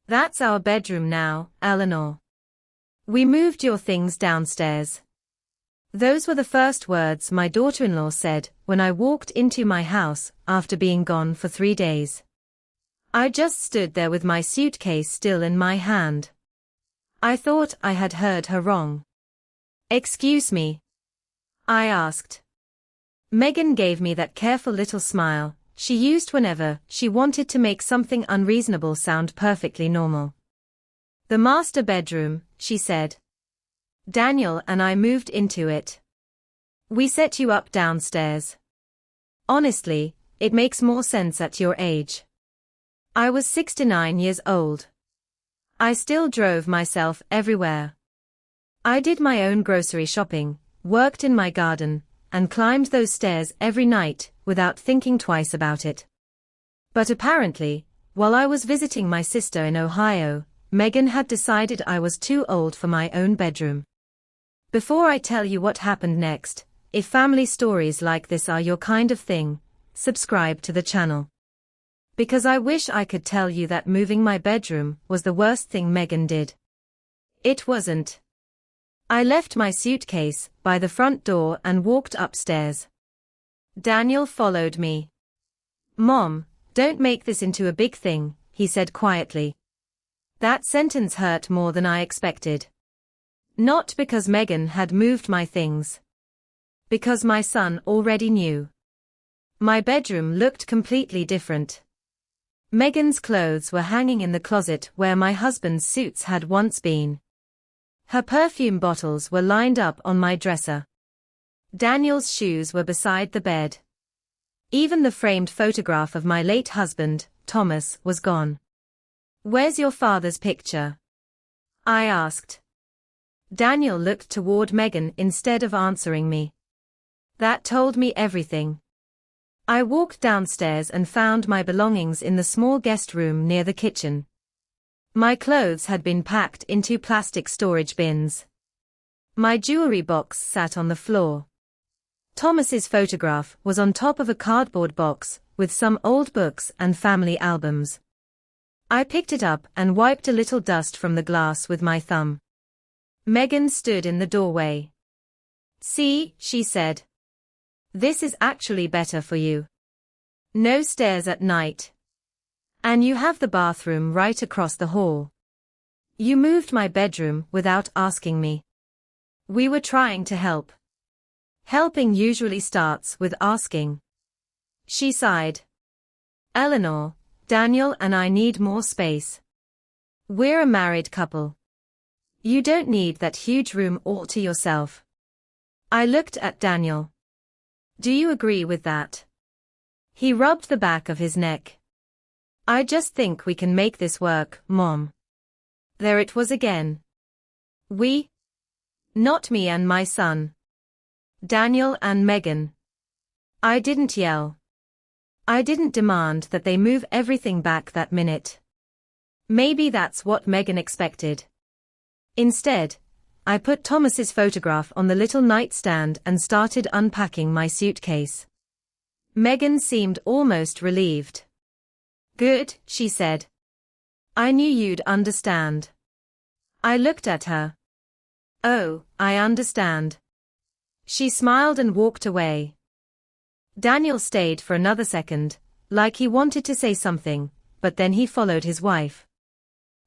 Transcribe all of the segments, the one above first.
That's our bedroom now, Eleanor. We moved your things downstairs. Those were the first words my daughter-in-law said when I walked into my house after being gone for 3 days. I just stood there with my suitcase still in my hand. I thought I had heard her wrong. "Excuse me?" I asked. Megan gave me that careful little smile she used whenever she wanted to make something unreasonable sound perfectly normal. "The master bedroom," she said. "Daniel and I moved into it. We set you up downstairs. Honestly, it makes more sense at your age." I was 69 years old. I still drove myself everywhere. I did my own grocery shopping, worked in my garden, and climbed those stairs every night without thinking twice about it. But apparently, while I was visiting my sister in Ohio, Megan had decided I was too old for my own bedroom. Before I tell you what happened next, if family stories like this are your kind of thing, subscribe to the channel. Because I wish I could tell you that moving my bedroom was the worst thing Megan did. It wasn't. I left my suitcase by the front door and walked upstairs. Daniel followed me. "Mom, don't make this into a big thing," he said quietly. That sentence hurt more than I expected. Not because Megan had moved my things. Because my son already knew. My bedroom looked completely different. Megan's clothes were hanging in the closet where my husband's suits had once been. Her perfume bottles were lined up on my dresser. Daniel's shoes were beside the bed. Even the framed photograph of my late husband, Thomas, was gone. "Where's your father's picture?" I asked. Daniel looked toward Megan instead of answering me. That told me everything. I walked downstairs and found my belongings in the small guest room near the kitchen. My clothes had been packed into plastic storage bins. My jewelry box sat on the floor. Thomas's photograph was on top of a cardboard box with some old books and family albums. I picked it up and wiped a little dust from the glass with my thumb. Megan stood in the doorway. "See," she said. "This is actually better for you. No stairs at night. And you have the bathroom right across the hall. You moved my bedroom without asking me. We were trying to help. Helping usually starts with asking." She sighed. "Eleanor, Daniel and I need more space. We're a married couple. You don't need that huge room all to yourself." I looked at Daniel. "Do you agree with that?" He rubbed the back of his neck. "I just think we can make this work, Mom." There it was again. We? Not me and my son. Daniel and Megan. I didn't yell. I didn't demand that they move everything back that minute. Maybe that's what Megan expected. Instead, I put Thomas's photograph on the little nightstand and started unpacking my suitcase. Megan seemed almost relieved. "Good," she said. "I knew you'd understand." I looked at her. "Oh, I understand." She smiled and walked away. Daniel stayed for another second, like he wanted to say something, but then he followed his wife.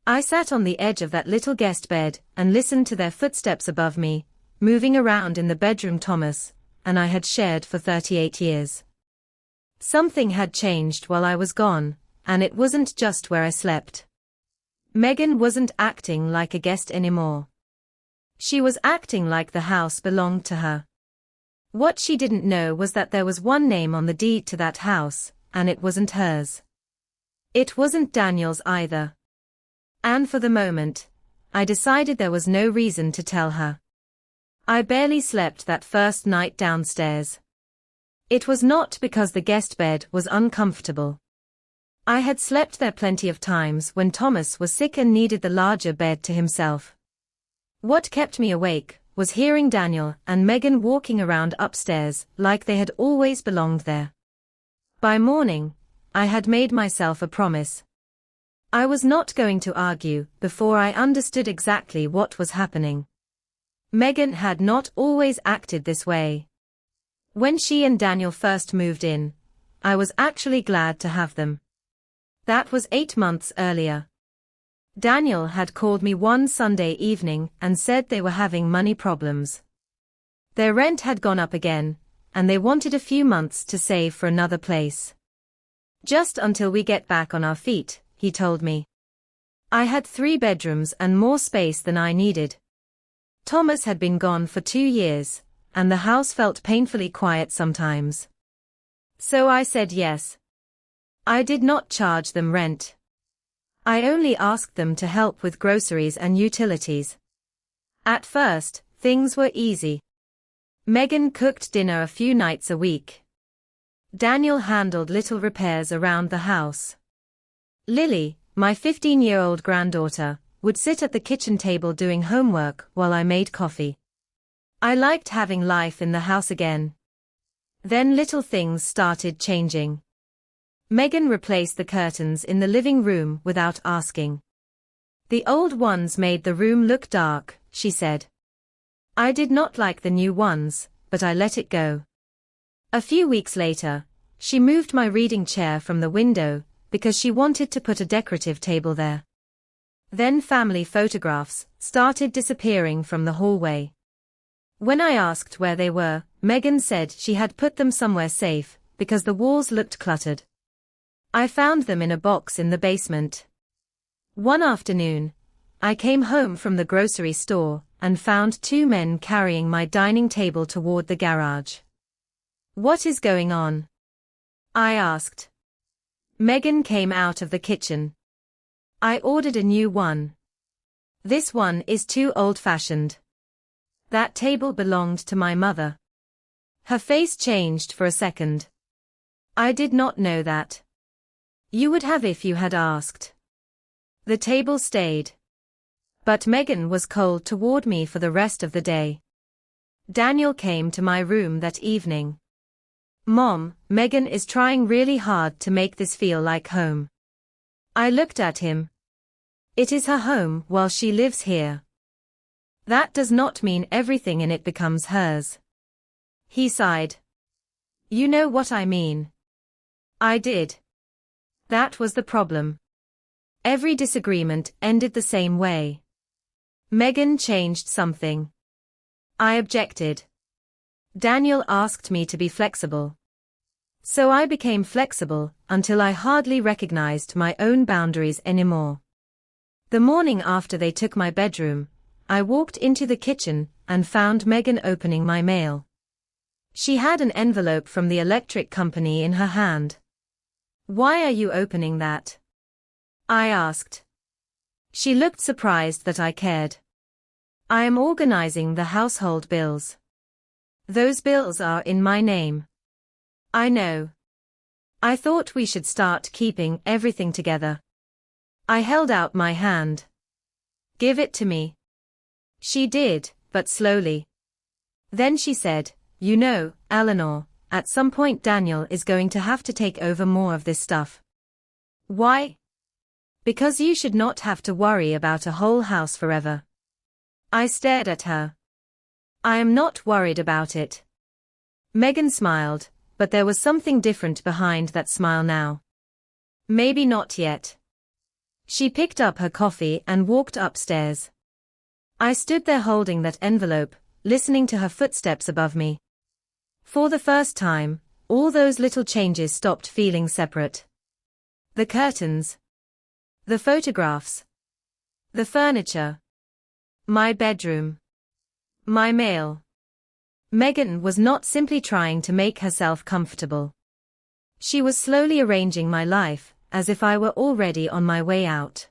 I sat on the edge of that little guest bed and listened to their footsteps above me, moving around in the bedroom Thomas and I had shared for 38 years. Something had changed while I was gone, and it wasn't just where I slept. Megan wasn't acting like a guest anymore. She was acting like the house belonged to her. What she didn't know was that there was one name on the deed to that house, and it wasn't hers. It wasn't Daniel's either. And for the moment, I decided there was no reason to tell her. I barely slept that first night downstairs. It was not because the guest bed was uncomfortable. I had slept there plenty of times when Thomas was sick and needed the larger bed to himself. What kept me awake was hearing Daniel and Megan walking around upstairs like they had always belonged there. By morning, I had made myself a promise. I was not going to argue before I understood exactly what was happening. Megan had not always acted this way. When she and Daniel first moved in, I was actually glad to have them. That was 8 months earlier. Daniel had called me one Sunday evening and said they were having money problems. Their rent had gone up again, and they wanted a few months to save for another place. Just until we get back on our feet, he told me. I had 3 bedrooms and more space than I needed. Thomas had been gone for 2 years, and the house felt painfully quiet sometimes. So I said yes. I did not charge them rent. I only asked them to help with groceries and utilities. At first, things were easy. Megan cooked dinner a few nights a week. Daniel handled little repairs around the house. Lily, my 15-year-old granddaughter, would sit at the kitchen table doing homework while I made coffee. I liked having life in the house again. Then little things started changing. Megan replaced the curtains in the living room without asking. The old ones made the room look dark, she said. I did not like the new ones, but I let it go. A few weeks later, she moved my reading chair from the window because she wanted to put a decorative table there. Then family photographs started disappearing from the hallway. When I asked where they were, Megan said she had put them somewhere safe because the walls looked cluttered. I found them in a box in the basement. One afternoon, I came home from the grocery store and found 2 men carrying my dining table toward the garage. What is going on? I asked. Megan came out of the kitchen. I ordered a new one. This one is too old-fashioned. That table belonged to my mother. Her face changed for a second. I did not know that. You would have if you had asked. The table stayed. But Megan was cold toward me for the rest of the day. Daniel came to my room that evening. Mom, Megan is trying really hard to make this feel like home. I looked at him. It is her home while she lives here. That does not mean everything in it becomes hers. He sighed. You know what I mean. I did. That was the problem. Every disagreement ended the same way. Megan changed something. I objected. Daniel asked me to be flexible. So I became flexible until I hardly recognized my own boundaries anymore. The morning after they took my bedroom, I walked into the kitchen and found Megan opening my mail. She had an envelope from the electric company in her hand. Why are you opening that? I asked. She looked surprised that I cared. I am organizing the household bills. Those bills are in my name. I know. I thought we should start keeping everything together. I held out my hand. Give it to me. She did, but slowly. Then she said, you know, Eleanor, at some point Daniel is going to have to take over more of this stuff. Why? Because you should not have to worry about a whole house forever. I stared at her. I am not worried about it. Megan smiled, but there was something different behind that smile now. Maybe not yet. She picked up her coffee and walked upstairs. I stood there holding that envelope, listening to her footsteps above me. For the first time, all those little changes stopped feeling separate. The curtains. The photographs. The furniture. My bedroom. My mail. Megan was not simply trying to make herself comfortable. She was slowly arranging my life, as if I were already on my way out.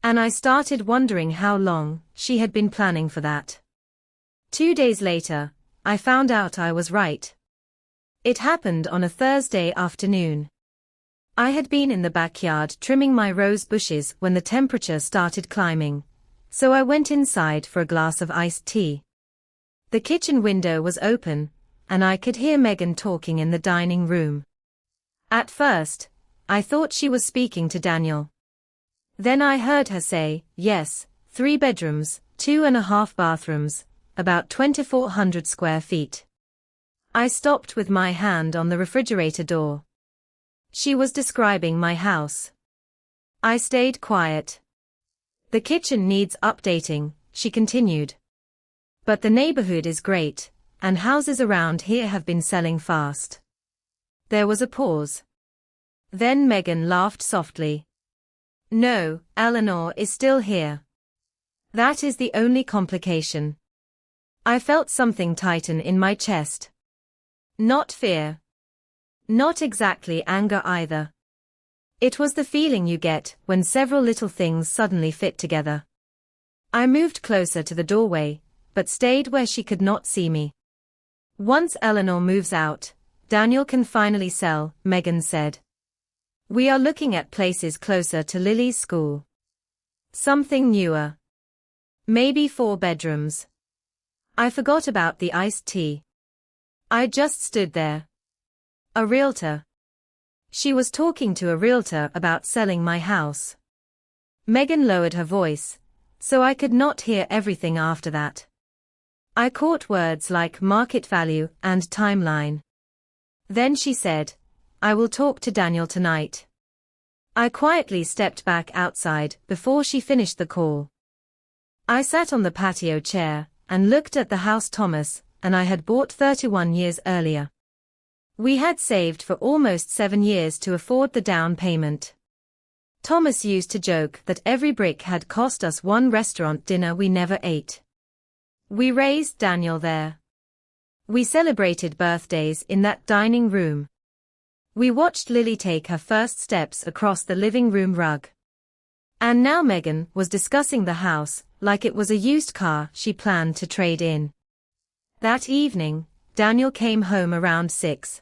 And I started wondering how long she had been planning for that. 2 days later, I found out I was right. It happened on a Thursday afternoon. I had been in the backyard trimming my rose bushes when the temperature started climbing, so I went inside for a glass of iced tea. The kitchen window was open, and I could hear Megan talking in the dining room. At first, I thought she was speaking to Daniel. Then I heard her say, yes, 3 bedrooms, 2.5 bathrooms, about 2,400 square feet. I stopped with my hand on the refrigerator door. She was describing my house. I stayed quiet. The kitchen needs updating, she continued. But the neighborhood is great, and houses around here have been selling fast. There was a pause. Then Megan laughed softly. No, Eleanor is still here. That is the only complication. I felt something tighten in my chest. Not fear. Not exactly anger either. It was the feeling you get when several little things suddenly fit together. I moved closer to the doorway, but stayed where she could not see me. Once Eleanor moves out, Daniel can finally sell, Megan said. We are looking at places closer to Lily's school. Something newer. Maybe 4 bedrooms. I forgot about the iced tea. I just stood there. A realtor. She was talking to a realtor about selling my house. Megan lowered her voice, so I could not hear everything after that. I caught words like market value and timeline. Then she said, I will talk to Daniel tonight. I quietly stepped back outside before she finished the call. I sat on the patio chair and looked at the house Thomas and I had bought 31 years earlier. We had saved for almost 7 years to afford the down payment. Thomas used to joke that every brick had cost us one restaurant dinner we never ate. We raised Daniel there. We celebrated birthdays in that dining room. We watched Lily take her first steps across the living room rug. And now Megan was discussing the house like it was a used car she planned to trade in. That evening, Daniel came home around 6.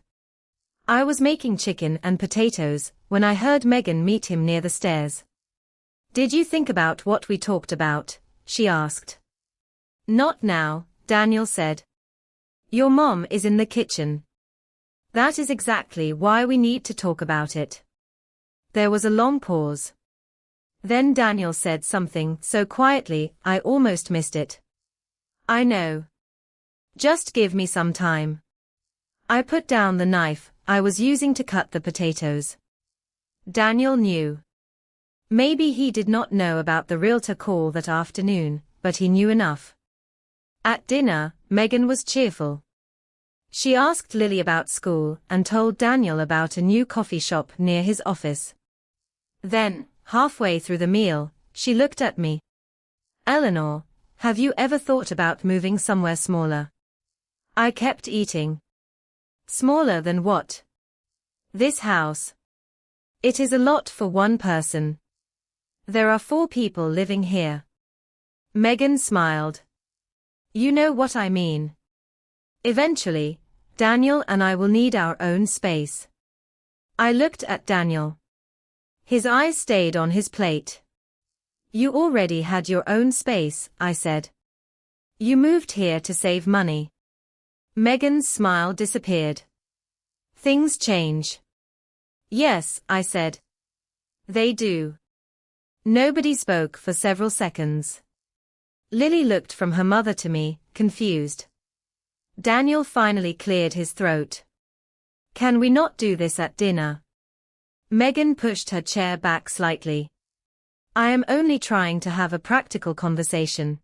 I was making chicken and potatoes when I heard Megan meet him near the stairs. Did you think about what we talked about? She asked. Not now, Daniel said. Your mom is in the kitchen. That is exactly why we need to talk about it. There was a long pause. Then Daniel said something so quietly I almost missed it. I know. Just give me some time. I put down the knife I was using to cut the potatoes. Daniel knew. Maybe he did not know about the realtor call that afternoon, but he knew enough. At dinner, Megan was cheerful. She asked Lily about school and told Daniel about a new coffee shop near his office. Then, halfway through the meal, she looked at me. Eleanor, have you ever thought about moving somewhere smaller? I kept eating. Smaller than what? This house. It is a lot for one person. There are 4 people living here. Megan smiled. You know what I mean. Eventually, Daniel and I will need our own space. I looked at Daniel. His eyes stayed on his plate. You already had your own space, I said. You moved here to save money. Megan's smile disappeared. Things change. Yes, I said. They do. Nobody spoke for several seconds. Lily looked from her mother to me, confused. Daniel finally cleared his throat. Can we not do this at dinner? Megan pushed her chair back slightly. I am only trying to have a practical conversation.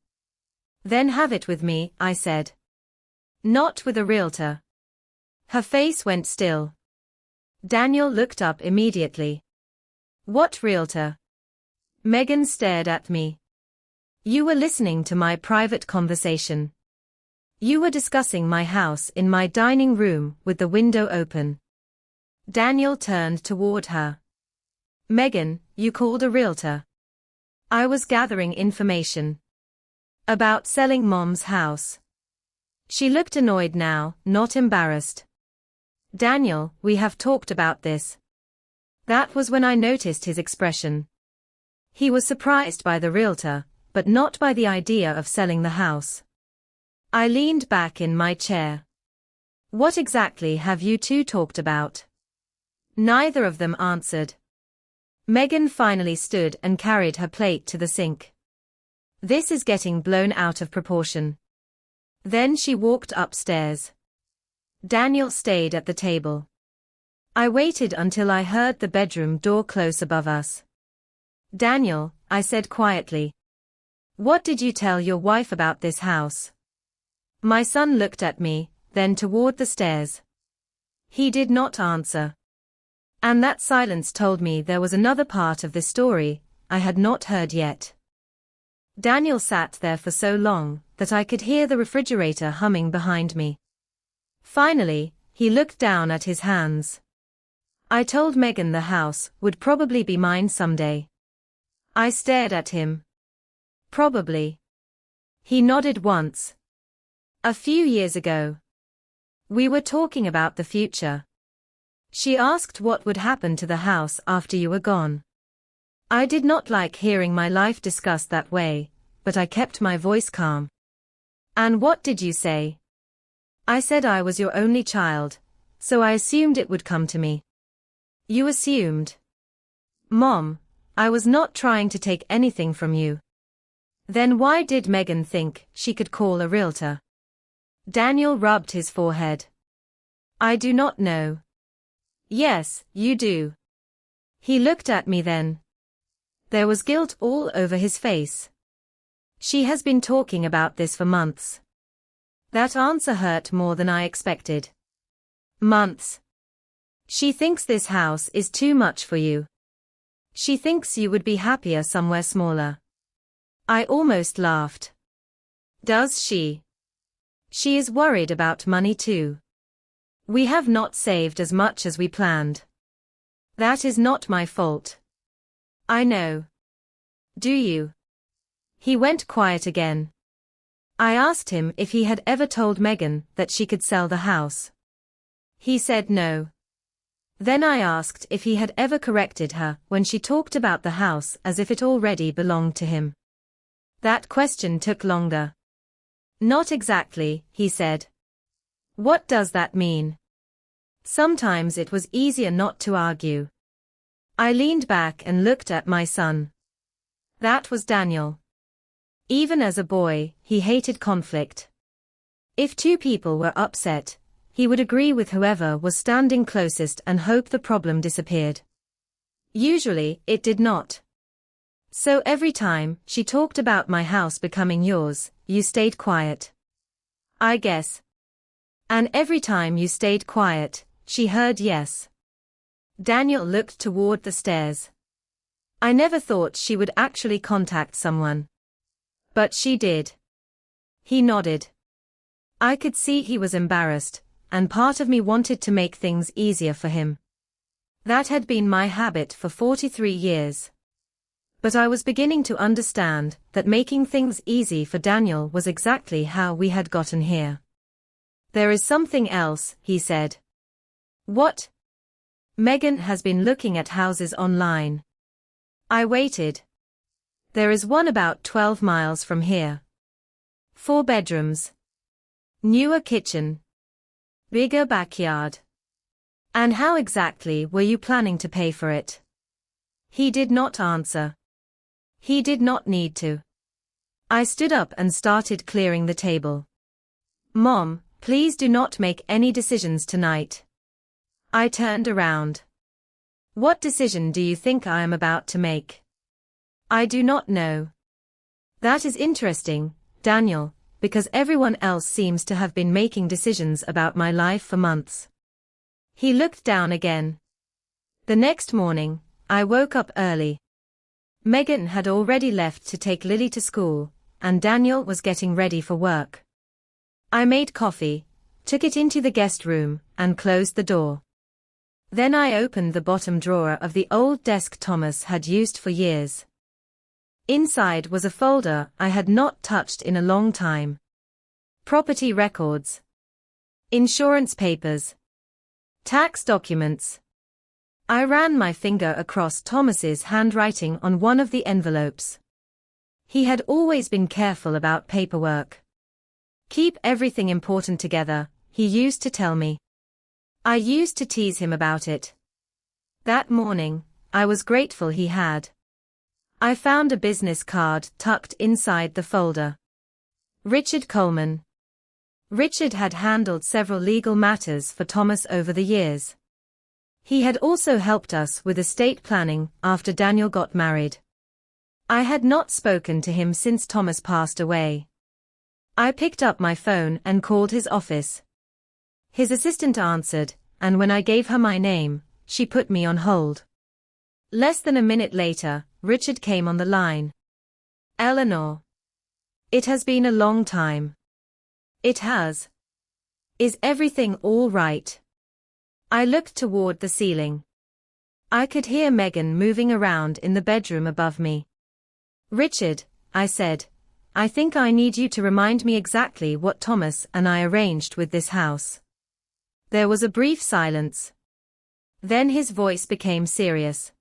Then have it with me, I said. Not with a realtor. Her face went still. Daniel looked up immediately. What realtor? Megan stared at me. You were listening to my private conversation. You were discussing my house in my dining room with the window open. Daniel turned toward her. Megan, you called a realtor. I was gathering information. About selling Mom's house. She looked annoyed now, not embarrassed. Daniel, we have talked about this. That was when I noticed his expression. He was surprised by the realtor, but not by the idea of selling the house. I leaned back in my chair. What exactly have you two talked about? Neither of them answered. Megan finally stood and carried her plate to the sink. This is getting blown out of proportion. Then she walked upstairs. Daniel stayed at the table. I waited until I heard the bedroom door close above us. Daniel, I said quietly. What did you tell your wife about this house? My son looked at me, then toward the stairs. He did not answer. And that silence told me there was another part of this story I had not heard yet. Daniel sat there for so long that I could hear the refrigerator humming behind me. Finally, he looked down at his hands. I told Megan the house would probably be mine someday. I stared at him. Probably. He nodded once. A few years ago. We were talking about the future. She asked what would happen to the house after you were gone. I did not like hearing my life discussed that way, but I kept my voice calm. And what did you say? I said I was your only child, so I assumed it would come to me. You assumed. Mom, I was not trying to take anything from you. Then why did Megan think she could call a realtor? Daniel rubbed his forehead. I do not know. Yes, you do. He looked at me then. There was guilt all over his face. She has been talking about this for months. That answer hurt more than I expected. Months. She thinks this house is too much for you. She thinks you would be happier somewhere smaller. I almost laughed. Does she? She is worried about money too. We have not saved as much as we planned. That is not my fault. I know. Do you? He went quiet again. I asked him if he had ever told Megan that she could sell the house. He said no. Then I asked if he had ever corrected her when she talked about the house as if it already belonged to him. That question took longer. Not exactly, he said. What does that mean? Sometimes it was easier not to argue. I leaned back and looked at my son. That was Daniel. Even as a boy, he hated conflict. If two people were upset, he would agree with whoever was standing closest and hope the problem disappeared. Usually, it did not. So every time she talked about my house becoming yours, you stayed quiet. I guess. And every time you stayed quiet, she heard yes. Daniel looked toward the stairs. I never thought she would actually contact someone. But she did. He nodded. I could see he was embarrassed, and part of me wanted to make things easier for him. That had been my habit for 43 years. But I was beginning to understand that making things easy for Daniel was exactly how we had gotten here. There is something else, he said. What? Megan has been looking at houses online. I waited. There is one about 12 miles from here. 4 bedrooms. Newer kitchen. Bigger backyard. And how exactly were you planning to pay for it? He did not answer. He did not need to. I stood up and started clearing the table. Mom, please do not make any decisions tonight. I turned around. What decision do you think I am about to make? I do not know. That is interesting, Daniel, because everyone else seems to have been making decisions about my life for months. He looked down again. The next morning, I woke up early. Megan had already left to take Lily to school, and Daniel was getting ready for work. I made coffee, took it into the guest room, and closed the door. Then I opened the bottom drawer of the old desk Thomas had used for years. Inside was a folder I had not touched in a long time. Property records. Insurance papers. Tax documents. I ran my finger across Thomas's handwriting on one of the envelopes. He had always been careful about paperwork. Keep everything important together, he used to tell me. I used to tease him about it. That morning, I was grateful he had. I found a business card tucked inside the folder. Richard Coleman. Richard had handled several legal matters for Thomas over the years. He had also helped us with estate planning after Daniel got married. I had not spoken to him since Thomas passed away. I picked up my phone and called his office. His assistant answered, and when I gave her my name, she put me on hold. Less than a minute later, Richard came on the line. Eleanor. It has been a long time. It has. Is everything all right? I looked toward the ceiling. I could hear Megan moving around in the bedroom above me. Richard, I said, I think I need you to remind me exactly what Thomas and I arranged with this house. There was a brief silence. Then his voice became serious.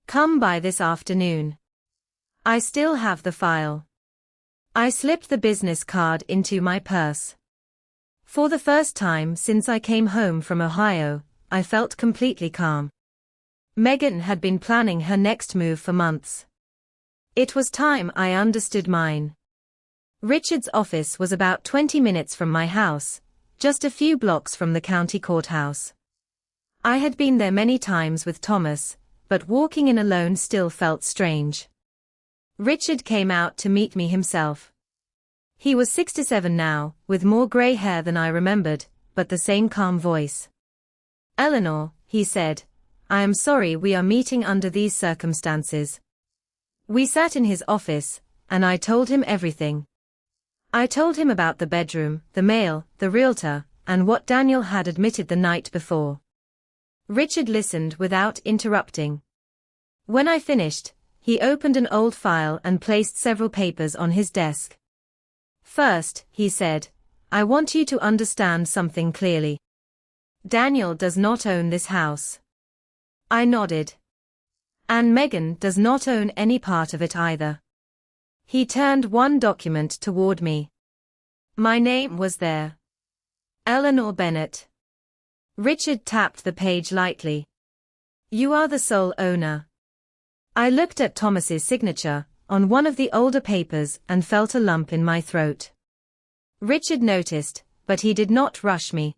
Come by this afternoon. I still have the file. I slipped the business card into my purse. For the first time since I came home from Ohio, I felt completely calm. Megan had been planning her next move for months. It was time I understood mine. Richard's office was about 20 minutes from my house, just a few blocks from the county courthouse. I had been there many times with Thomas, but walking in alone still felt strange. Richard came out to meet me himself. He was 67 now, with more gray hair than I remembered, but the same calm voice. Eleanor, he said, I am sorry we are meeting under these circumstances. We sat in his office, and I told him everything. I told him about the bedroom, the mail, the realtor, and what Daniel had admitted the night before. Richard listened without interrupting. When I finished, he opened an old file and placed several papers on his desk. First, he said, I want you to understand something clearly. Daniel does not own this house. I nodded. And Megan does not own any part of it either. He turned one document toward me. My name was there. Eleanor Bennett. Richard tapped the page lightly. You are the sole owner. I looked at Thomas's signature on one of the older papers and felt a lump in my throat. Richard noticed, but he did not rush me.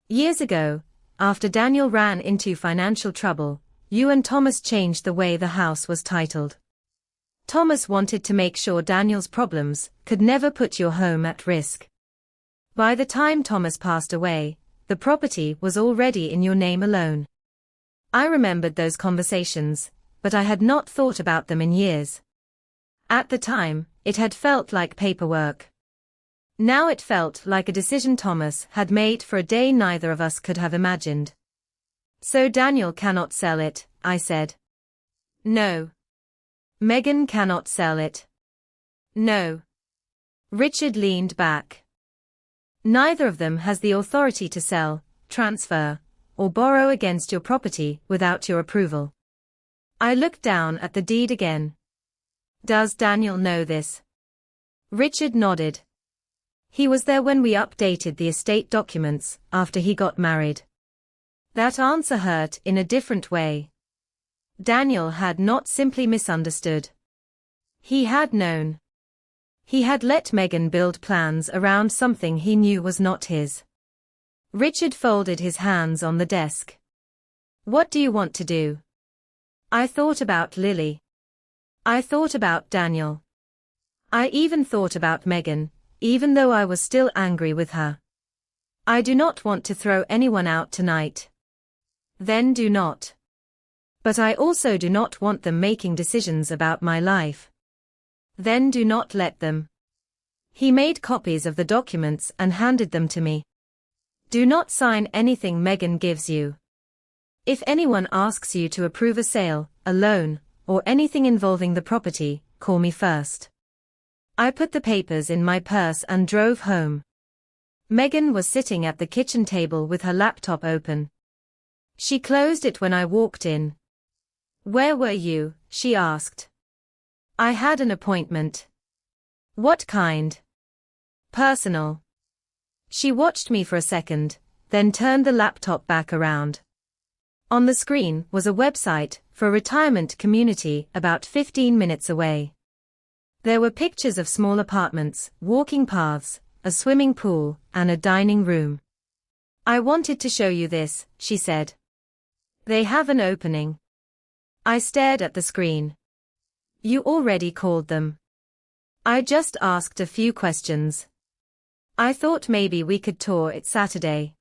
Years ago, after Daniel ran into financial trouble, you and Thomas changed the way the house was titled. Thomas wanted to make sure Daniel's problems could never put your home at risk. By the time Thomas passed away, the property was already in your name alone. I remembered those conversations, but I had not thought about them in years. At the time, it had felt like paperwork. Now it felt like a decision Thomas had made for a day neither of us could have imagined. So Daniel cannot sell it, I said. No. Megan cannot sell it. No. Richard leaned back. Neither of them has the authority to sell, transfer, or borrow against your property without your approval. I looked down at the deed again. Does Daniel know this? Richard nodded. He was there when we updated the estate documents after he got married. That answer hurt in a different way. Daniel had not simply misunderstood. He had known. He had let Megan build plans around something he knew was not his. Richard folded his hands on the desk. What do you want to do? I thought about Lily. I thought about Daniel. I even thought about Megan, even though I was still angry with her. I do not want to throw anyone out tonight. Then do not. But I also do not want them making decisions about my life. Then do not let them. He made copies of the documents and handed them to me. Do not sign anything Megan gives you. If anyone asks you to approve a sale, a loan, or anything involving the property, call me first. I put the papers in my purse and drove home. Megan was sitting at the kitchen table with her laptop open. She closed it when I walked in. Where were you? She asked. I had an appointment. What kind? Personal. She watched me for a second, then turned the laptop back around. On the screen was a website for a retirement community about 15 minutes away. There were pictures of small apartments, walking paths, a swimming pool, and a dining room. "I wanted to show you this," she said. "They have an opening." I stared at the screen. "You already called them." "I just asked a few questions. I thought maybe we could tour it Saturday."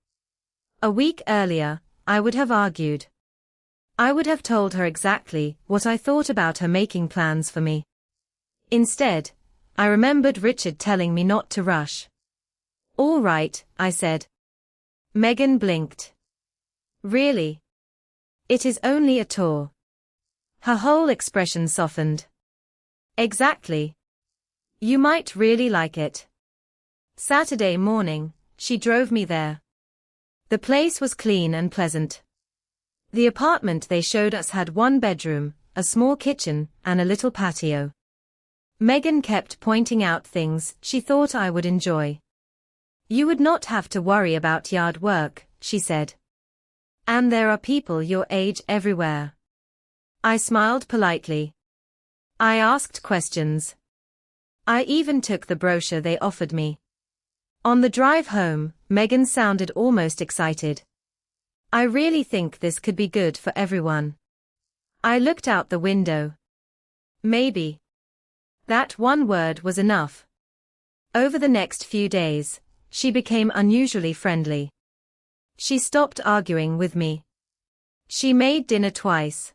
A week earlier, I would have argued. I would have told her exactly what I thought about her making plans for me. Instead, I remembered Richard telling me not to rush. "All right," I said. Megan blinked. "Really? It is only a tour." Her whole expression softened. "Exactly. You might really like it." Saturday morning, she drove me there. The place was clean and pleasant. The apartment they showed us had one bedroom, a small kitchen, and a little patio. Megan kept pointing out things she thought I would enjoy. "You would not have to worry about yard work," she said. "And there are people your age everywhere." I smiled politely. I asked questions. I even took the brochure they offered me. On the drive home, Megan sounded almost excited. "I really think this could be good for everyone." I looked out the window. Maybe. That one word was enough. Over the next few days, she became unusually friendly. She stopped arguing with me. She made dinner twice.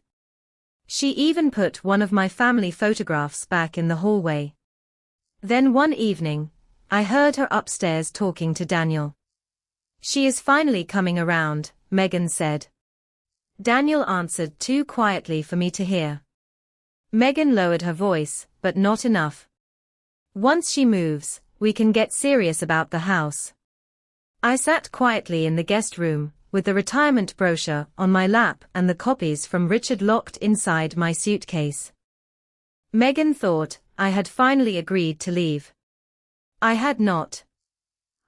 She even put one of my family photographs back in the hallway. Then one evening, I heard her upstairs talking to Daniel. "She is finally coming around," Megan said. Daniel answered too quietly for me to hear. Megan lowered her voice, but not enough. "Once she moves, we can get serious about the house." I sat quietly in the guest room, with the retirement brochure on my lap and the copies from Richard locked inside my suitcase. Megan thought I had finally agreed to leave. I had not.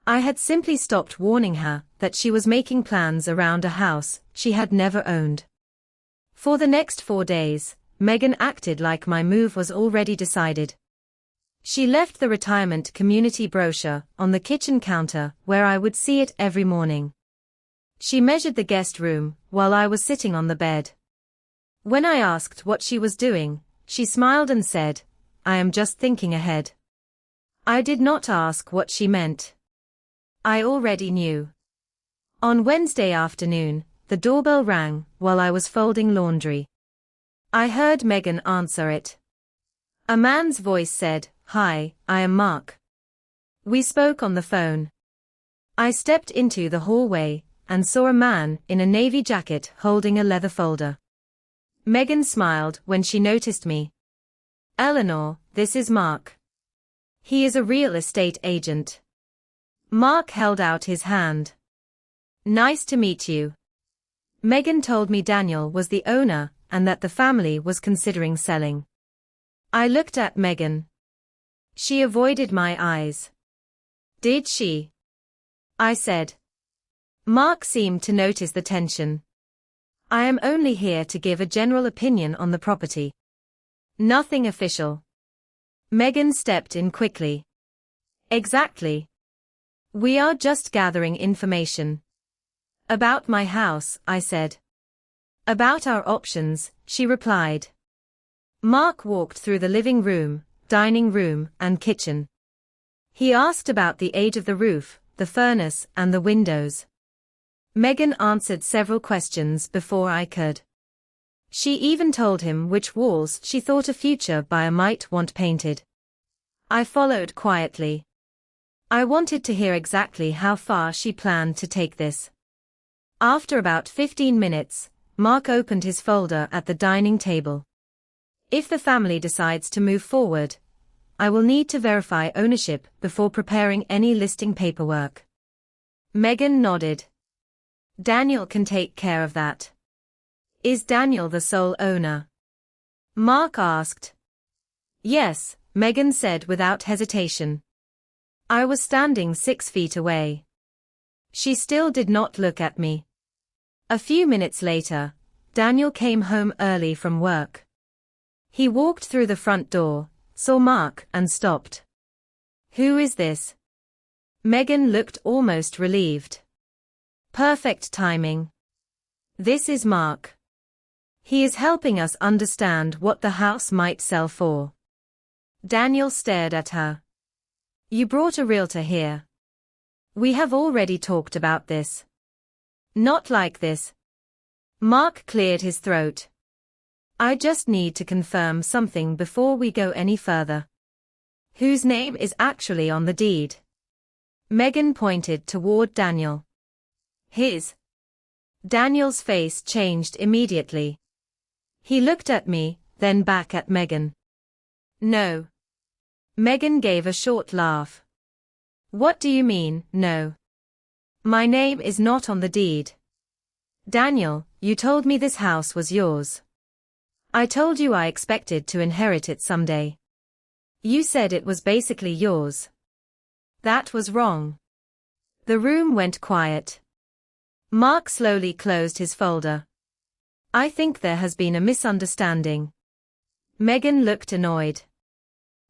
I had simply stopped warning her that she was making plans around a house she had never owned. For the next 4 days, Megan acted like my move was already decided. She left the retirement community brochure on the kitchen counter where I would see it every morning. She measured the guest room while I was sitting on the bed. When I asked what she was doing, she smiled and said, "I am just thinking ahead." I did not ask what she meant. I already knew. On Wednesday afternoon, the doorbell rang while I was folding laundry. I heard Megan answer it. A man's voice said, "Hi, I am Mark." We spoke on the phone. I stepped into the hallway and saw a man in a navy jacket holding a leather folder. Megan smiled when she noticed me. "Eleanor, this is Mark. He is a real estate agent." Mark held out his hand. "Nice to meet you." Megan told me Daniel was the owner and that the family was considering selling. I looked at Megan. She avoided my eyes. "Did she?" I said. Mark seemed to notice the tension. "I am only here to give a general opinion on the property. Nothing official." Megan stepped in quickly. "Exactly. We are just gathering information." "About my house," I said. "About our options," she replied. Mark walked through the living room, dining room, and kitchen. He asked about the age of the roof, the furnace, and the windows. Megan answered several questions before I could. She even told him which walls she thought a future buyer might want painted. I followed quietly. I wanted to hear exactly how far she planned to take this. After about 15 minutes, Mark opened his folder at the dining table. "If the family decides to move forward, I will need to verify ownership before preparing any listing paperwork." Megan nodded. "Daniel can take care of that." "Is Daniel the sole owner?" Mark asked. "Yes," Megan said without hesitation. I was standing 6 feet away. She still did not look at me. A few minutes later, Daniel came home early from work. He walked through the front door, saw Mark, and stopped. "Who is this?" Megan looked almost relieved. "Perfect timing. This is Mark. He is helping us understand what the house might sell for." Daniel stared at her. "You brought a realtor here. We have already talked about this." "Not like this." Mark cleared his throat. "I just need to confirm something before we go any further. Whose name is actually on the deed?" Megan pointed toward Daniel. "His." Daniel's face changed immediately. He looked at me, then back at Megan. "No." Megan gave a short laugh. "What do you mean, no? My name is not on the deed. Daniel, you told me this house was yours. I told you I expected to inherit it someday. You said it was basically yours. That was wrong." The room went quiet. Mark slowly closed his folder. "I think there has been a misunderstanding." Megan looked annoyed.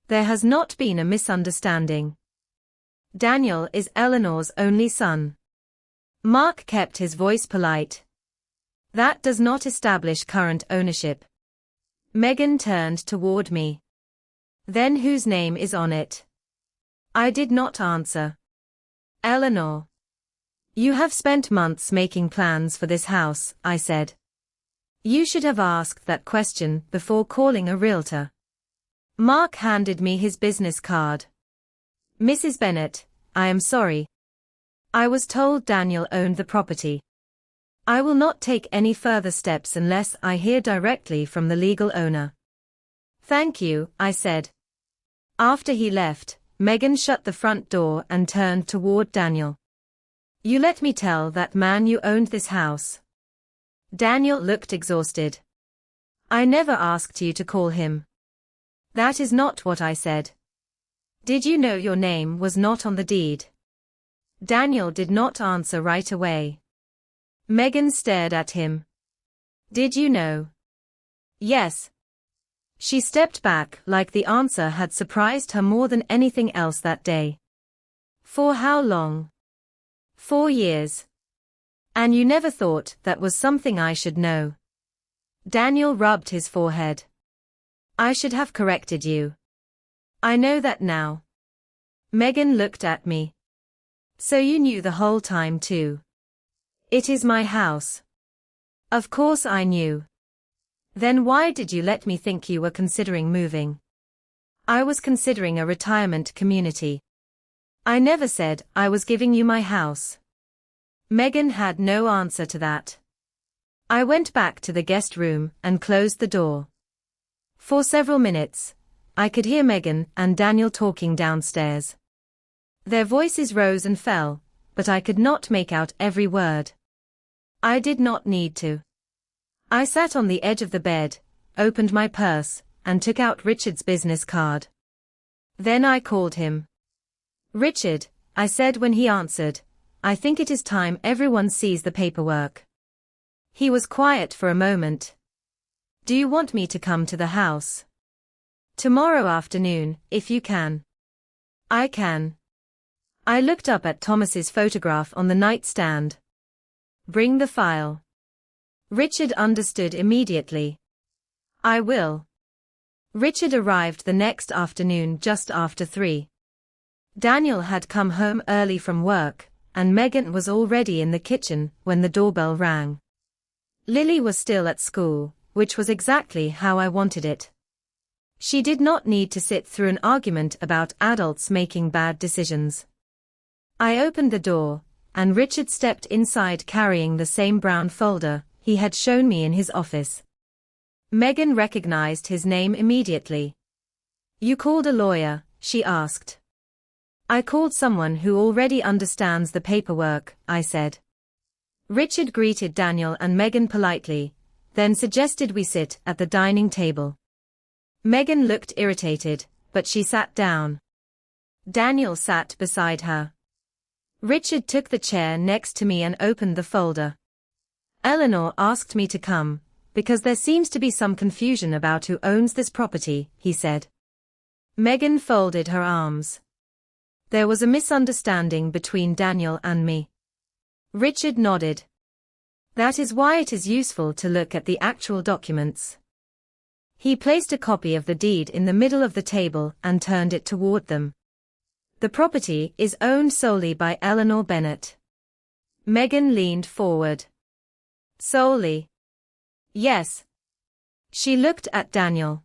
"There has not been a misunderstanding. Daniel is Eleanor's only son." Mark kept his voice polite. "That does not establish current ownership." Megan turned toward me. "Then whose name is on it?" I did not answer. "Eleanor. You have spent months making plans for this house," I said. "You should have asked that question before calling a realtor." Mark handed me his business card. "Mrs. Bennett, I am sorry. I was told Daniel owned the property. I will not take any further steps unless I hear directly from the legal owner." "Thank you," I said. After he left, Megan shut the front door and turned toward Daniel. "You let me tell that man you owned this house." Daniel looked exhausted. "I never asked you to call him." "That is not what I said." "Did you know your name was not on the deed?" Daniel did not answer right away. Megan stared at him. "Did you know?" "Yes." She stepped back like the answer had surprised her more than anything else that day. "For how long?" "4 years. And you never thought that was something I should know?" Daniel rubbed his forehead. "I should have corrected you. I know that now." Megan looked at me. "So you knew the whole time too?" "It is my house." "Of course I knew. Then why did you let me think you were considering moving?" "I was considering a retirement community. I never said I was giving you my house." Megan had no answer to that. I went back to the guest room and closed the door. For several minutes, I could hear Megan and Daniel talking downstairs. Their voices rose and fell, but I could not make out every word. I did not need to. I sat on the edge of the bed, opened my purse, and took out Richard's business card. Then I called him. "Richard," I said when he answered, "I think it is time everyone sees the paperwork." He was quiet for a moment. "Do you want me to come to the house?" "Tomorrow afternoon, if you can." "I can." I looked up at Thomas's photograph on the nightstand. "Bring the file." Richard understood immediately. "I will." Richard arrived the next afternoon just after 3. Daniel had come home early from work, and Megan was already in the kitchen when the doorbell rang. Lily was still at school, which was exactly how I wanted it. She did not need to sit through an argument about adults making bad decisions. I opened the door, and Richard stepped inside carrying the same brown folder he had shown me in his office. Megan recognized his name immediately. "You called a lawyer?" she asked. "I called someone who already understands the paperwork," I said. Richard greeted Daniel and Megan politely, then suggested we sit at the dining table. Megan looked irritated, but she sat down. Daniel sat beside her. Richard took the chair next to me and opened the folder. Eleanor asked me to come, because there seems to be some confusion about who owns this property, he said. Megan folded her arms. There was a misunderstanding between Daniel and me. Richard nodded. That is why it is useful to look at the actual documents. He placed a copy of the deed in the middle of the table and turned it toward them. The property is owned solely by Eleanor Bennett. Megan leaned forward. Solely? Yes. She looked at Daniel.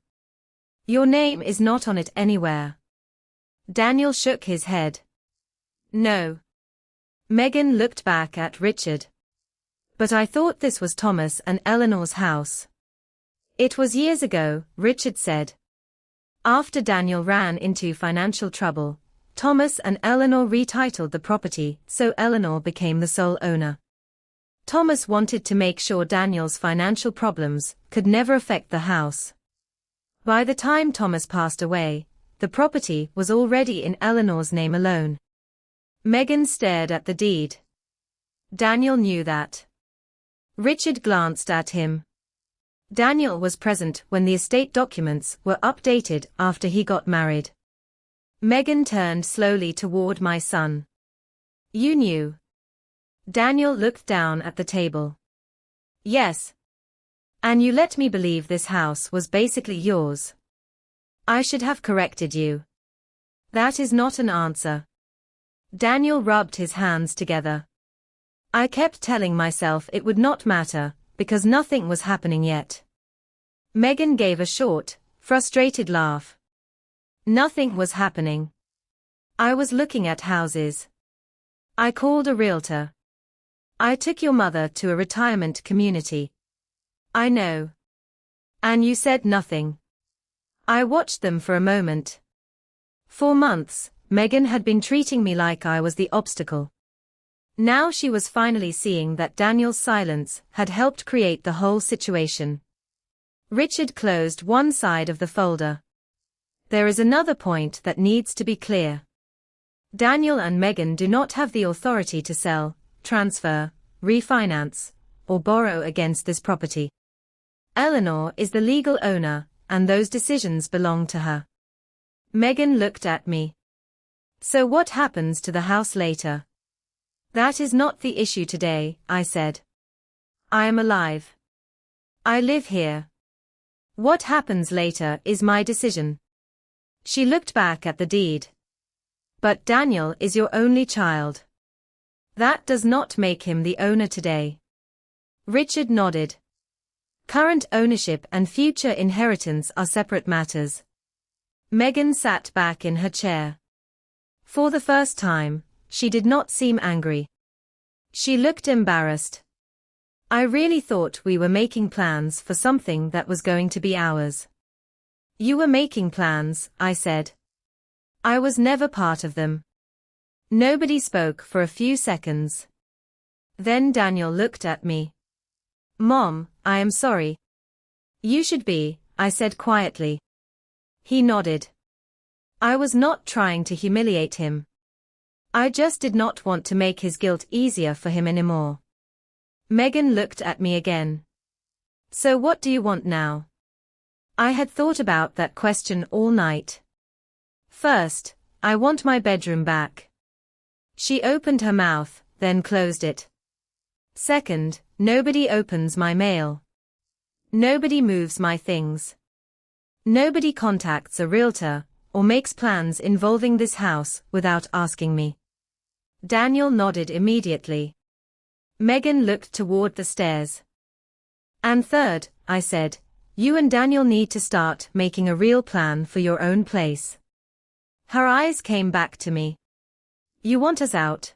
Your name is not on it anywhere. Daniel shook his head. No. Megan looked back at Richard. But I thought this was Thomas and Eleanor's house. It was years ago, Richard said. After Daniel ran into financial trouble, Thomas and Eleanor retitled the property, so Eleanor became the sole owner. Thomas wanted to make sure Daniel's financial problems could never affect the house. By the time Thomas passed away, the property was already in Eleanor's name alone. Megan stared at the deed. Daniel knew that. Richard glanced at him. Daniel was present when the estate documents were updated after he got married. Megan turned slowly toward my son. You knew. Daniel looked down at the table. Yes. And you let me believe this house was basically yours. I should have corrected you. That is not an answer. Daniel rubbed his hands together. I kept telling myself it would not matter, because nothing was happening yet. Megan gave a short, frustrated laugh. Nothing was happening. I was looking at houses. I called a realtor. I took your mother to a retirement community. I know. And you said nothing. I watched them for a moment. For months, Megan had been treating me like I was the obstacle. Now she was finally seeing that Daniel's silence had helped create the whole situation. Richard closed one side of the folder. There is another point that needs to be clear. Daniel and Megan do not have the authority to sell, transfer, refinance, or borrow against this property. Eleanor is the legal owner, and those decisions belong to her. Megan looked at me. So what happens to the house later? That is not the issue today, I said. I am alive. I live here. What happens later is my decision. She looked back at the deed. But Daniel is your only child. That does not make him the owner today. Richard nodded. Current ownership and future inheritance are separate matters. Megan sat back in her chair. For the first time, she did not seem angry. She looked embarrassed. I really thought we were making plans for something that was going to be ours. You were making plans, I said. I was never part of them. Nobody spoke for a few seconds. Then Daniel looked at me. Mom, I am sorry. You should be, I said quietly. He nodded. I was not trying to humiliate him. I just did not want to make his guilt easier for him anymore. Megan looked at me again. So what do you want now? I had thought about that question all night. First, I want my bedroom back. She opened her mouth, then closed it. Second, nobody opens my mail. Nobody moves my things. Nobody contacts a realtor, or makes plans involving this house without asking me. Daniel nodded immediately. Megan looked toward the stairs. And third, I said, you and Daniel need to start making a real plan for your own place. Her eyes came back to me. You want us out?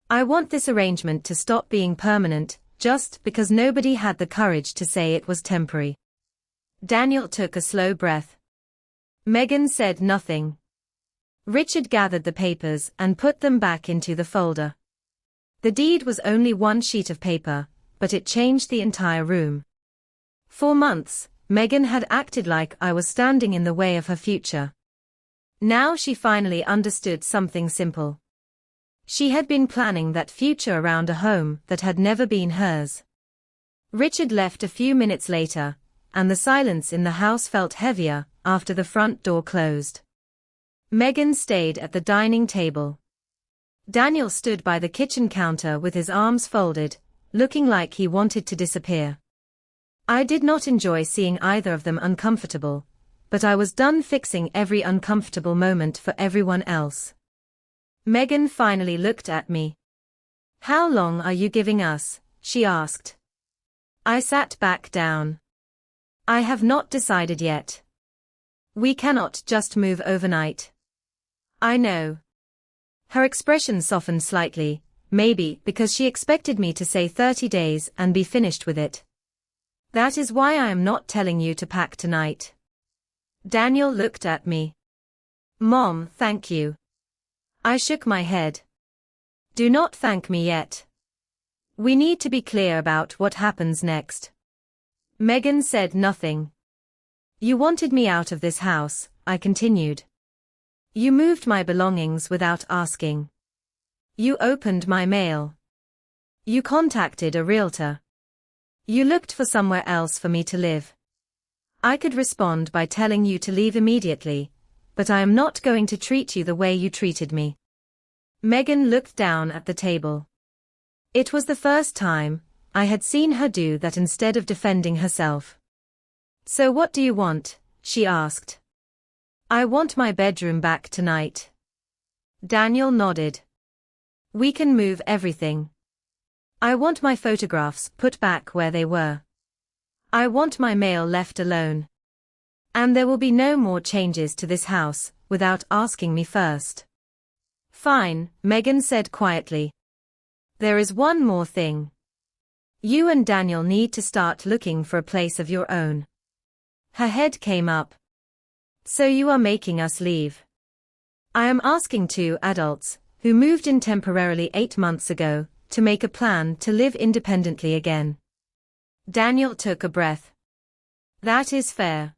I want this arrangement to stop being permanent, just because nobody had the courage to say it was temporary. Daniel took a slow breath. Megan said nothing. Richard gathered the papers and put them back into the folder. The deed was only one sheet of paper, but it changed the entire room. For months, Megan had acted like I was standing in the way of her future. Now she finally understood something simple. She had been planning that future around a home that had never been hers. Richard left a few minutes later, and the silence in the house felt heavier after the front door closed. Megan stayed at the dining table. Daniel stood by the kitchen counter with his arms folded, looking like he wanted to disappear. I did not enjoy seeing either of them uncomfortable, but I was done fixing every uncomfortable moment for everyone else. Megan finally looked at me. "How long are you giving us?" she asked. I sat back down. "I have not decided yet. We cannot just move overnight." "I know." Her expression softened slightly, maybe because she expected me to say 30 days and be finished with it. "That is why I am not telling you to pack tonight." Daniel looked at me. "Mom, thank you." I shook my head. "Do not thank me yet. We need to be clear about what happens next." Megan said nothing. "You wanted me out of this house," I continued. "You moved my belongings without asking. You opened my mail. You contacted a realtor. You looked for somewhere else for me to live. I could respond by telling you to leave immediately, but I am not going to treat you the way you treated me." Megan looked down at the table. It was the first time I had seen her do that instead of defending herself. "So what do you want?" she asked. "I want my bedroom back tonight." Daniel nodded. "We can move everything. I want my photographs put back where they were. I want my mail left alone. And there will be no more changes to this house without asking me first." "Fine," Megan said quietly. "There is one more thing. You and Daniel need to start looking for a place of your own." Her head came up. "So you are making us leave?" "I am asking two adults, who moved in temporarily 8 months ago, to make a plan to live independently again." Daniel took a breath. "That is fair."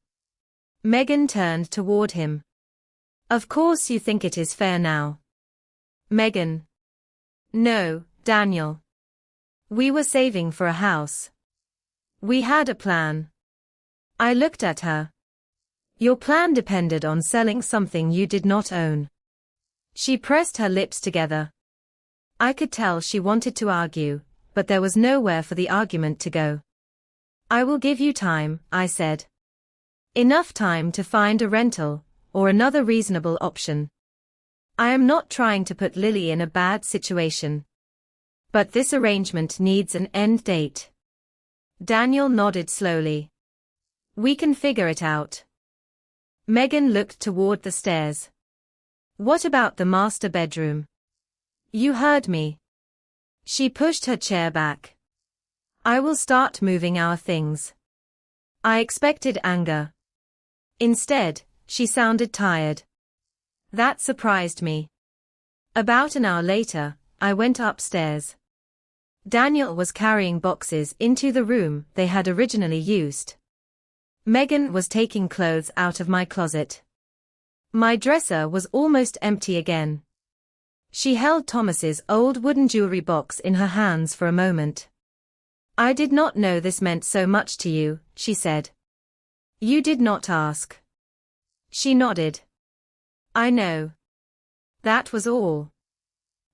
Megan turned toward him. "Of course you think it is fair now." Megan. "No, Daniel. We were saving for a house. We had a plan." I looked at her. "Your plan depended on selling something you did not own." She pressed her lips together. I could tell she wanted to argue, but there was nowhere for the argument to go. "I will give you time," I said. "Enough time to find a rental, or another reasonable option. I am not trying to put Lily in a bad situation. But this arrangement needs an end date." Daniel nodded slowly. "We can figure it out." Megan looked toward the stairs. "What about the master bedroom?" "You heard me." She pushed her chair back. "I will start moving our things." I expected anger. Instead, she sounded tired. That surprised me. About an hour later, I went upstairs. Daniel was carrying boxes into the room they had originally used. Megan was taking clothes out of my closet. My dresser was almost empty again. She held Thomas's old wooden jewelry box in her hands for a moment. "I did not know this meant so much to you," she said. "You did not ask." She nodded. "I know." That was all.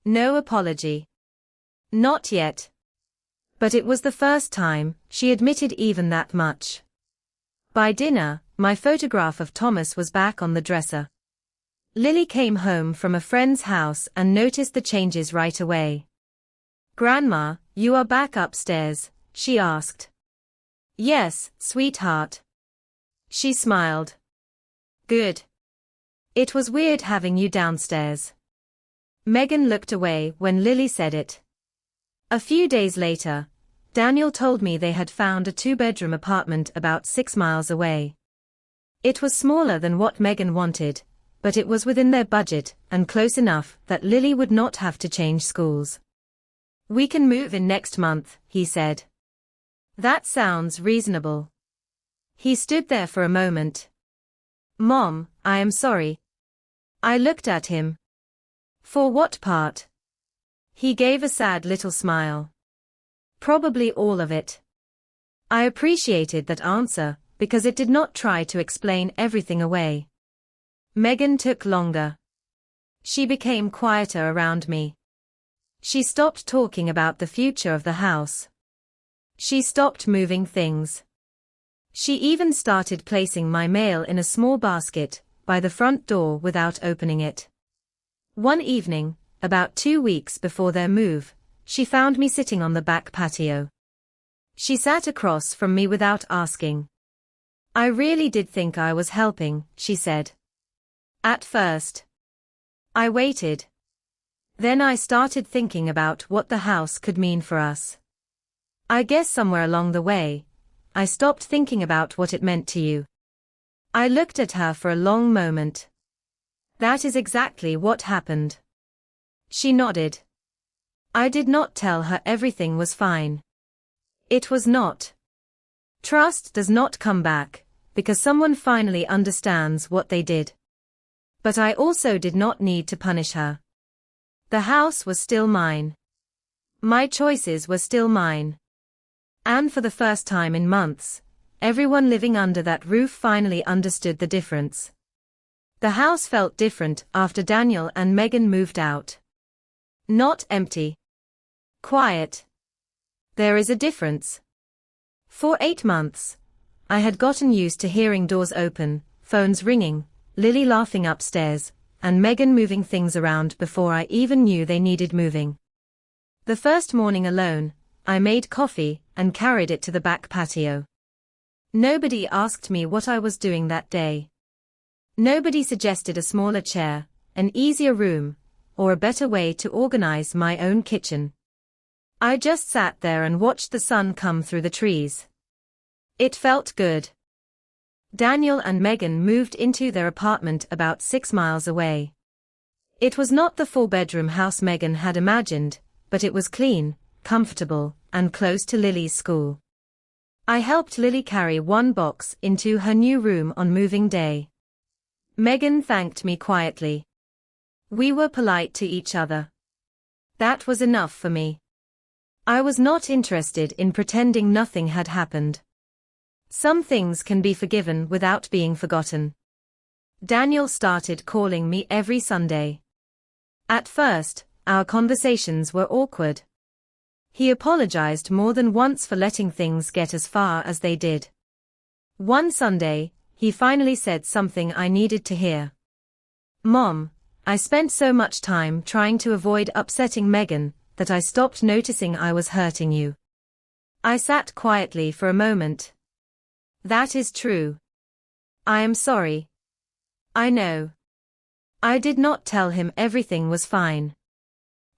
No apology. Not yet. But it was the first time she admitted even that much. By dinner, my photograph of Thomas was back on the dresser. Lily came home from a friend's house and noticed the changes right away. "Grandma, you are back upstairs?" she asked. "Yes, sweetheart." She smiled. "Good. It was weird having you downstairs." Megan looked away when Lily said it. A few days later, Daniel told me they had found a 2-bedroom apartment about 6 miles away. It was smaller than what Megan wanted, but it was within their budget and close enough that Lily would not have to change schools. "We can move in next month," he said. "That sounds reasonable." He stood there for a moment. "Mom, I am sorry." I looked at him. "For what part?" He gave a sad little smile. "Probably all of it." I appreciated that answer, because it did not try to explain everything away. Megan took longer. She became quieter around me. She stopped talking about the future of the house. She stopped moving things. She even started placing my mail in a small basket by the front door without opening it. One evening, about 2 weeks before their move, she found me sitting on the back patio. She sat across from me without asking. "I really did think I was helping," she said. "At first. I waited. Then I started thinking about what the house could mean for us. I guess somewhere along the way, I stopped thinking about what it meant to you." I looked at her for a long moment. "That is exactly what happened." She nodded. I did not tell her everything was fine. It was not. Trust does not come back, because someone finally understands what they did. But I also did not need to punish her. The house was still mine. My choices were still mine. And for the first time in months, everyone living under that roof finally understood the difference. The house felt different after Daniel and Megan moved out. Not empty. Quiet. There is a difference. For 8 months, I had gotten used to hearing doors open, phones ringing, Lily laughing upstairs, and Megan moving things around before I even knew they needed moving. The first morning alone, I made coffee and carried it to the back patio. Nobody asked me what I was doing that day. Nobody suggested a smaller chair, an easier room, or a better way to organize my own kitchen. I just sat there and watched the sun come through the trees. It felt good. Daniel and Megan moved into their apartment about 6 miles away. It was not the 4-bedroom house Megan had imagined, but it was clean, comfortable, and close to Lily's school. I helped Lily carry one box into her new room on moving day. Megan thanked me quietly. We were polite to each other. That was enough for me. I was not interested in pretending nothing had happened. Some things can be forgiven without being forgotten. Daniel started calling me every Sunday. At first, our conversations were awkward. He apologized more than once for letting things get as far as they did. One Sunday, he finally said something I needed to hear. "Mom, I spent so much time trying to avoid upsetting Megan that I stopped noticing I was hurting you." I sat quietly for a moment. "That is true. I am sorry." "I know." I did not tell him everything was fine.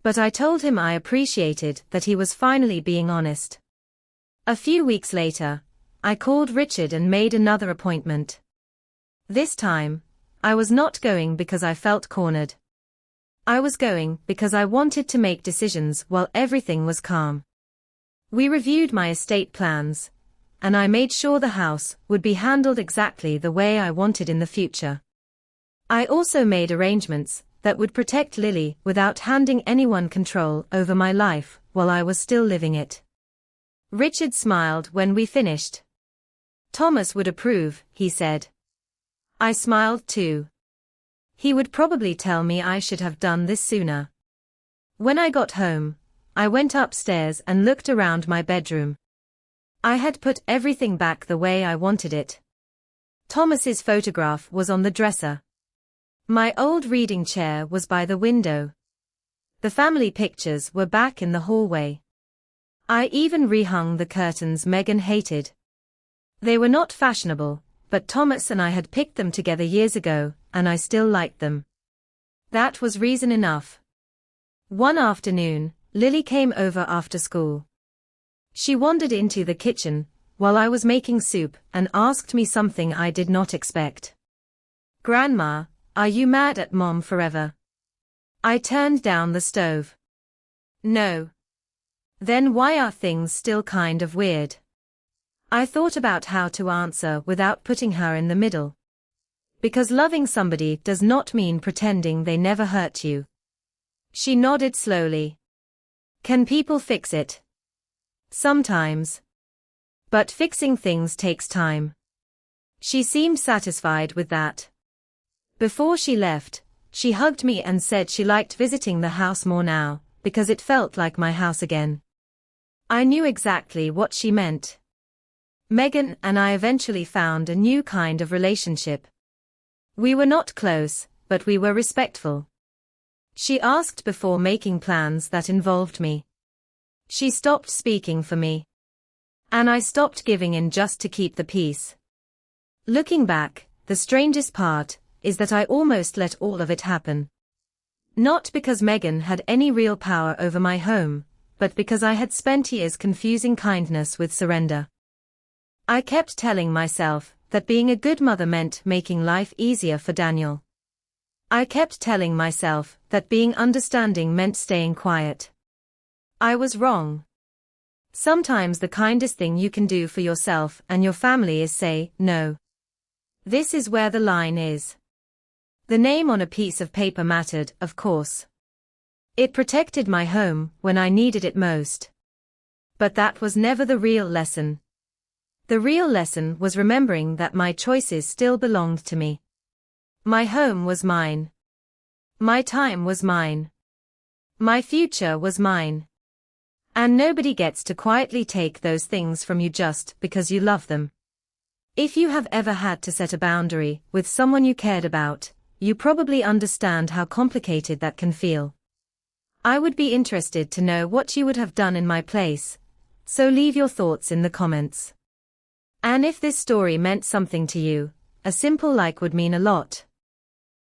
But I told him I appreciated that he was finally being honest. A few weeks later, I called Richard and made another appointment. This time, I was not going because I felt cornered. I was going because I wanted to make decisions while everything was calm. We reviewed my estate plans, and I made sure the house would be handled exactly the way I wanted in the future. I also made arrangements that would protect Lily without handing anyone control over my life while I was still living it. Richard smiled when we finished. "Thomas would approve," he said. I smiled too. He would probably tell me I should have done this sooner. When I got home, I went upstairs and looked around my bedroom. I had put everything back the way I wanted it. Thomas's photograph was on the dresser. My old reading chair was by the window. The family pictures were back in the hallway. I even rehung the curtains Megan hated. They were not fashionable, but Thomas and I had picked them together years ago, and I still liked them. That was reason enough. One afternoon, Lily came over after school. She wandered into the kitchen while I was making soup and asked me something I did not expect. "Grandma, are you mad at Mom forever?" I turned down the stove. "No." "Then why are things still kind of weird?" I thought about how to answer without putting her in the middle. Because loving somebody does not mean pretending they never hurt you. She nodded slowly. "Can people fix it?" "Sometimes. But fixing things takes time. She seemed satisfied with that. Before she left, she hugged me and said she liked visiting the house more now, because it felt like my house again. I knew exactly what she meant. Megan and I eventually found a new kind of relationship. We were not close, but we were respectful. She asked before making plans that involved me. She stopped speaking for me. And I stopped giving in just to keep the peace. Looking back, the strangest part is that I almost let all of it happen. Not because Megan had any real power over my home, but because I had spent years confusing kindness with surrender. I kept telling myself that being a good mother meant making life easier for Daniel. I kept telling myself that being understanding meant staying quiet. I was wrong. Sometimes the kindest thing you can do for yourself and your family is say, no. This is where the line is. The name on a piece of paper mattered, of course. It protected my home when I needed it most. But that was never the real lesson. The real lesson was remembering that my choices still belonged to me. My home was mine. My time was mine. My future was mine. And nobody gets to quietly take those things from you just because you love them. If you have ever had to set a boundary with someone you cared about, you probably understand how complicated that can feel. I would be interested to know what you would have done in my place, so leave your thoughts in the comments. And if this story meant something to you, a simple like would mean a lot.